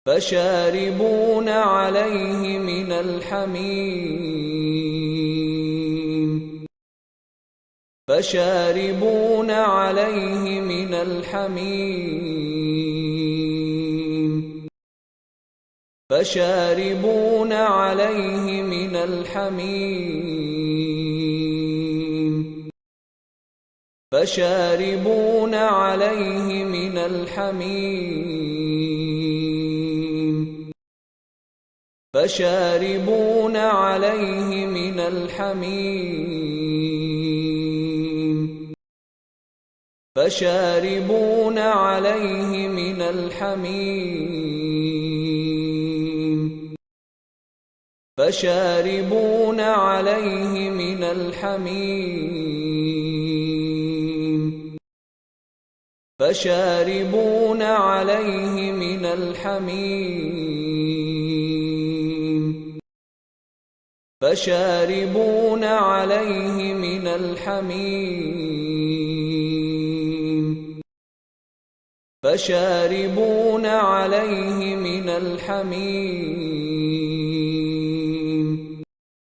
فشاربون عليه من الحميم فشاربون عليه من الحميم فشاربون عليه من الحميم فشاربون عليه من الحميم فشاربون عليه من الحميم فشاربون عليه من الحميم فشاربون عليه من الحميم فشاربون عليه من الحميم فشاربون عليه من الحميم فشاربون عليه من الحميم